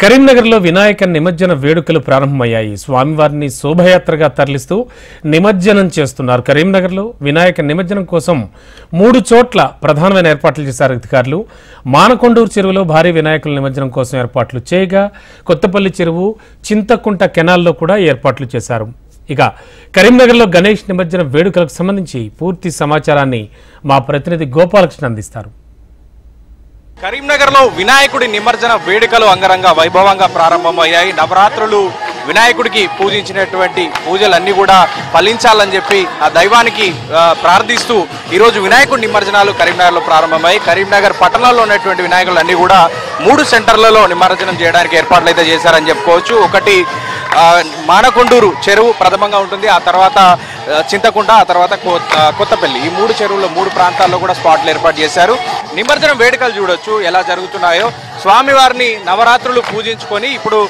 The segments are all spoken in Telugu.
కరీంనగర్లో వినాయక నిమజ్జన వేడుకలు ప్రారంభమయ్యాయి. స్వామివారిని శోభయాత్రగా తరలిస్తూ నిమజ్జనం చేస్తున్నారు. కరీంనగర్లో వినాయక నిమజ్జనం కోసం 3 చోట్ల ప్రధానమైన ఏర్పాట్లు చేశారు అధికారులు. మానకొండూరు చెరువులో భారీ వినాయకుల నిమజ్జనం కోసం ఏర్పాట్లు చేయగా, కొత్తపల్లి చెరువు, చింతకుంట కెనాల్లో కూడా ఏర్పాట్లు చేశారు. ఇక కరీంనగర్లో గణేష్ నిమజ్జన వేడుకలకు సంబంధించి పూర్తి సమాచారాన్ని మా ప్రతినిధి గోపాలకృష్ణ అందిస్తారు. కరీంనగర్లో వినాయకుడి నిమజ్జన వేడుకలు అంగరంగ వైభవంగా ప్రారంభమయ్యాయి. నవరాత్రులు వినాయకుడికి పూజించినటువంటి పూజలన్నీ కూడా ఫలించాలని చెప్పి ఆ దైవానికి ప్రార్థిస్తూ ఈరోజు వినాయకుడి నిమజ్జనాలు కరీంనగర్లో ప్రారంభమయ్యాయి. కరీంనగర్ పట్టణంలో ఉన్నటువంటి వినాయకులన్నీ కూడా 3 సెంటర్లలో నిమజ్జనం చేయడానికి ఏర్పాట్లు అయితే చేశారని చెప్పుకోవచ్చు. ఒకటి మానకొండూరు చెరువు ప్రథమంగా ఉంటుంది, ఆ తర్వాత చింతకుంట, ఆ తర్వాత కొత్తపల్లి. ఈ 3 చెరువుల్లో 3 ప్రాంతాల్లో కూడా స్పాట్లు ఏర్పాటు చేశారు. నిమజ్జనం వేడుకలు చూడొచ్చు ఎలా జరుగుతున్నాయో. స్వామివారిని నవరాత్రులు పూజించుకొని ఇప్పుడు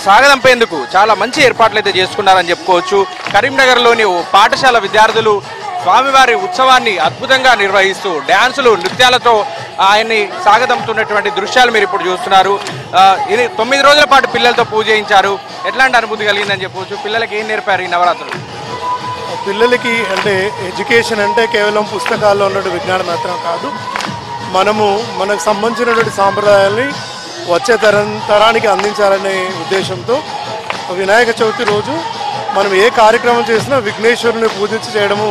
సాగదంపేందుకు చాలా మంచి ఏర్పాట్లు అయితే చేసుకున్నారని చెప్పుకోవచ్చు. కరీంనగర్లోని పాఠశాల విద్యార్థులు స్వామివారి ఉత్సవాన్ని అద్భుతంగా నిర్వహిస్తూ డ్యాన్సులు, నృత్యాలతో ఆయన్ని సాగదంపుతున్నటువంటి దృశ్యాలు మీరు ఇప్పుడు చూస్తున్నారు. ఇది 9 రోజుల పాటు పిల్లలతో పూజ చేయించారు. ఎట్లాంటి అనుభూతి కలిగిందని చెప్పవచ్చు? పిల్లలకి ఏం నేర్పారు ఈ నవరాత్రులు? పిల్లలకి అంటే ఎడ్యుకేషన్ అంటే కేవలం పుస్తకాల్లో ఉన్నటువంటి విజ్ఞానం మాత్రం కాదు. మనకు సంబంధించినటువంటి సాంప్రదాయాల్ని వచ్చే తరానికి అందించాలనే ఉద్దేశంతో వినాయక చవితి రోజు మనం ఏ కార్యక్రమం చేసినా విఘ్నేశ్వరుని పూజించి చేయడము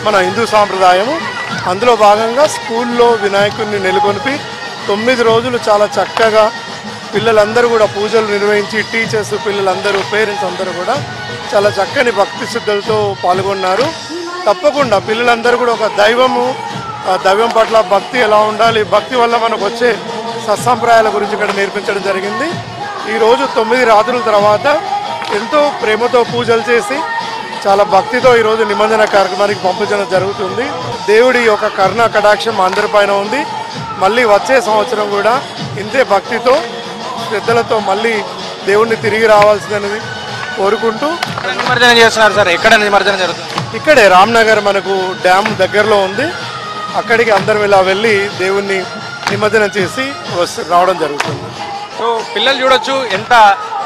మన హిందూ సాంప్రదాయము. అందులో భాగంగా స్కూల్లో వినాయకుడిని నెలకొల్పి 9 రోజులు చాలా చక్కగా పిల్లలందరూ కూడా పూజలు నిర్వహించి, టీచర్స్, పిల్లలందరూ, పేరెంట్స్ అందరూ కూడా చాలా చక్కని భక్తి శ్రద్ధలతో పాల్గొన్నారు. తప్పకుండా పిల్లలందరూ కూడా ఒక దైవం పట్ల భక్తి ఎలా ఉండాలి, భక్తి వల్ల మనకు వచ్చే సత్సంప్రదాయాల గురించి ఇక్కడ నేర్పించడం జరిగింది. ఈరోజు 9 రాత్రుల తర్వాత ఎంతో ప్రేమతో పూజలు చేసి చాలా భక్తితో ఈరోజు నిమజ్జన కార్యక్రమానికి పంపించడం జరుగుతుంది. దేవుడి యొక్క కరుణ కటాక్షం అందరిపైన ఉంది. మళ్ళీ వచ్చే సంవత్సరం కూడా ఇంతే భక్తితో, శ్రద్ధలతో మళ్ళీ దేవుడిని తిరిగి రావాల్సిందని కోరుకుంటూ నిమజ్జనం చేస్తున్నారు సార్. ఎక్కడ నిమజ్జనం జరుగుతుంది? ఇక్కడే రామ్నగర్ మనకు డ్యామ్ దగ్గరలో ఉంది. అక్కడికి అందరం ఇలా వెళ్ళి దేవుణ్ణి నిమజ్జనం చేసి రావడం జరుగుతుంది. సో పిల్లలు చూడొచ్చు ఎంత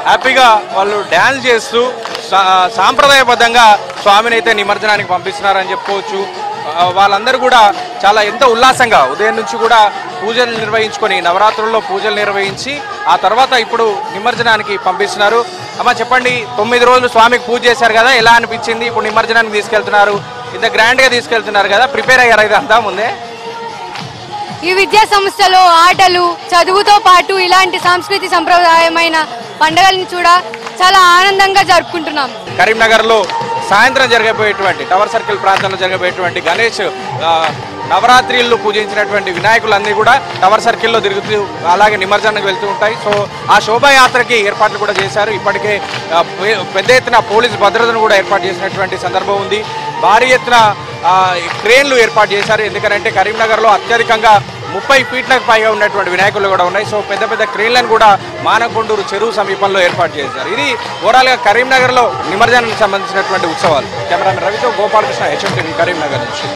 హ్యాపీగా వాళ్ళు డ్యాన్స్ చేస్తూ సాంప్రదాయబద్ధంగా స్వామిని అయితే నిమజ్జనానికి పంపిస్తున్నారని చెప్పుకోవచ్చు. వాళ్ళందరూ కూడా చాలా ఎంతో ఉల్లాసంగా ఉదయం నుంచి కూడా పూజలు నిర్వహించుకొని, నవరాత్రుల్లో పూజలు నిర్వహించి ఆ తర్వాత ఇప్పుడు నిమజ్జనానికి పంపిస్తున్నారు. అమ్మ చెప్పండి, 9 రోజులు స్వామికి పూజ చేశారు కదా, ఎలా అనిపించింది? ఇప్పుడు నిమజ్జనానికి తీసుకెళ్తున్నారు, ఇంత గ్రాండ్గా తీసుకెళ్తున్నారు కదా, ప్రిపేర్ అయ్యారు ఇదంతా ముందే? ఈ విద్యా సంస్థలో ఆటలు, చదువుతో పాటు ఇలాంటి సాంస్కృతిక సంప్రదాయమైన పండుగలను చాలా ఆనందంగా జరుపుకుంటున్నాం. కరీంనగర్లో సాయంత్రం జరగబోయేటువంటి టవర్ సర్కిల్ ప్రాంతంలో జరగబోయేటువంటి గణేష్ నవరాత్రిల్లో పూజించినటువంటి వినాయకులన్నీ కూడా టవర్ సర్కిల్లో తిరుగుతూ అలాగే నిమజ్జనానికి వెళ్తూ ఉంటాయి. సో ఆ శోభాయాత్రకి ఏర్పాట్లు కూడా చేశారు. ఇప్పటికే పెద్ద ఎత్తున పోలీసు భద్రతను కూడా ఏర్పాటు చేసినటువంటి సందర్భం ఉంది. భారీ ఎత్తున క్రేన్లు ఏర్పాటు చేశారు. ఎందుకంటే కరీంనగర్లో అత్యధికంగా 30 ఫీట్లకు పైగా ఉన్నటువంటి వినాయకులు కూడా ఉన్నాయి. సో పెద్ద పెద్ద క్రేన్లను కూడా మానకొండూరు చెరువు సమీపంలో ఏర్పాటు చేశారు. ఇది ఓవరాల్గా కరీంనగర్లో నిమజ్జనానికి సంబంధించినటువంటి ఉత్సవాలు. కెమెరామెన్ రవితో గోపాలకృష్ణ, HM టీవీ, కరీంనగర్ నుంచి.